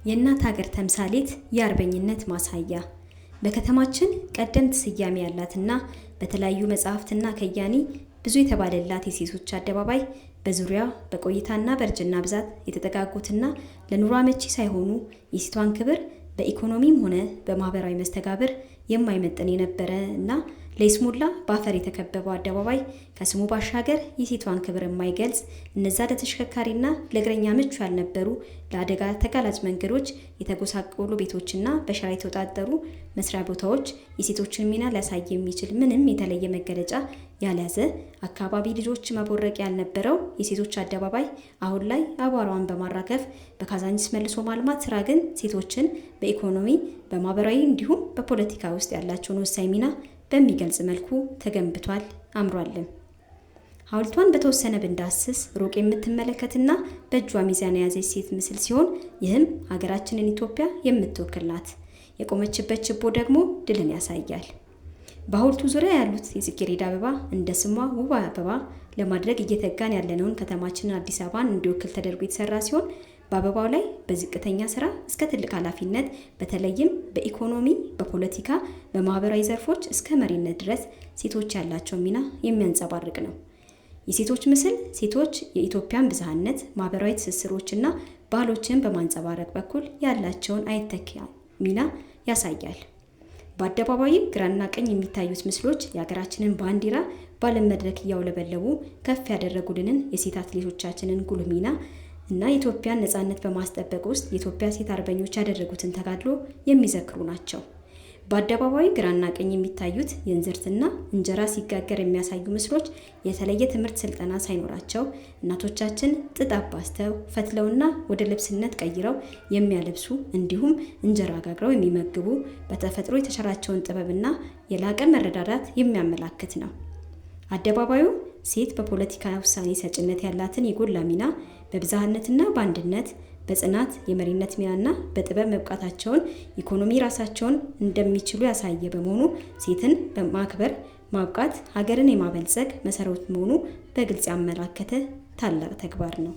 የእናት ሀገር ተምሳሌት የአርበኝነት ማሳያ በከተማችን ቀደምት ስያሜ ያላትና በተለያዩ መጻሕፍትና ከያኒ ብዙ የተባለላት የሴቶች አደባባይ በዙሪያ በቆይታና በእርጅና ብዛት የተጠጋጉትና ለኑሮ አመቺ ሳይሆኑ የሴቷን ክብር በኢኮኖሚም ሆነ በማህበራዊ መስተጋብር የማይመጥን የነበረ እና ለይስሙላ በአፈር የተከበበው አደባባይ ከስሙ ባሻገር የሴቷን ክብር የማይገልጽ እነዛ ለተሽከርካሪና ለእግረኛ ምቹ ያልነበሩ ለአደጋ ተጋላጭ መንገዶች የተጎሳቆሉ ቤቶችና በሸራ የተወጣጠሩ መስሪያ ቦታዎች የሴቶችን ሚና ሊያሳይ የሚችል ምንም የተለየ መገለጫ ያልያዘ አካባቢ ልጆች መቦረቂያ ያልነበረው የሴቶች አደባባይ አሁን ላይ አቧራዋን በማራገፍ በካዛንቺስ መልሶ ማልማት ስራ ግን ሴቶችን በኢኮኖሚ በማህበራዊ እንዲሁም በፖለቲካ ውስጥ ያላቸውን ወሳኝ ሚና በሚገልጽ መልኩ ተገንብቷል አምሯልም። ሐውልቷን በተወሰነ ብንዳስስ ሩቅ የምትመለከትና በእጇ ሚዛን የያዘች ሴት ምስል ሲሆን ይህም ሀገራችንን ኢትዮጵያ የምትወክል ናት። የቆመችበት ችቦ ደግሞ ድልን ያሳያል። በሐውልቱ ዙሪያ ያሉት የጽጌረዳ አበባ እንደ ስሟ ውብ አበባ ለማድረግ እየተጋን ያለነውን ከተማችንን አዲስ አበባን እንዲወክል ተደርጎ የተሰራ ሲሆን በአበባው ላይ በዝቅተኛ ስራ እስከ ትልቅ ኃላፊነት በተለይም በኢኮኖሚ፣ በፖለቲካ፣ በማህበራዊ ዘርፎች እስከ መሪነት ድረስ ሴቶች ያላቸው ሚና የሚያንጸባርቅ ነው። የሴቶች ምስል ሴቶች የኢትዮጵያን ብዝሃነት፣ ማህበራዊ ትስስሮችና ባህሎችን በማንጸባረቅ በኩል ያላቸውን አይተኪ ሚና ያሳያል። በአደባባዩ ግራና ቀኝ የሚታዩት ምስሎች የሀገራችንን ባንዲራ በዓለም መድረክ እያውለበለቡ ከፍ ያደረጉልንን የሴት አትሌቶቻችንን ጉልህ ሚና እና የኢትዮጵያን ነጻነት በማስጠበቅ ውስጥ የኢትዮጵያ ሴት አርበኞች ያደረጉትን ተጋድሎ የሚዘክሩ ናቸው። በአደባባዩ ግራና ቀኝ የሚታዩት የእንዝርትና እንጀራ ሲጋገር የሚያሳዩ ምስሎች የተለየ ትምህርት ስልጠና ሳይኖራቸው እናቶቻችን ጥጥ አባስተው ፈትለውና ወደ ልብስነት ቀይረው የሚያለብሱ እንዲሁም እንጀራ ጋግረው የሚመግቡ በተፈጥሮ የተቸራቸውን ጥበብና የላቀ መረዳዳት የሚያመላክት ነው። አደባባዩ ሴት በፖለቲካ ውሳኔ ሰጭነት ያላትን የጎላ ሚና በብዝሃነትና በአንድነት በጽናት የመሪነት ሚናና በጥበብ መብቃታቸውን ኢኮኖሚ ራሳቸውን እንደሚችሉ ያሳየ በመሆኑ ሴትን በማክበር ማብቃት ሀገርን የማበልጸግ መሰረት መሆኑ በግልጽ ያመላከተ ታላቅ ተግባር ነው።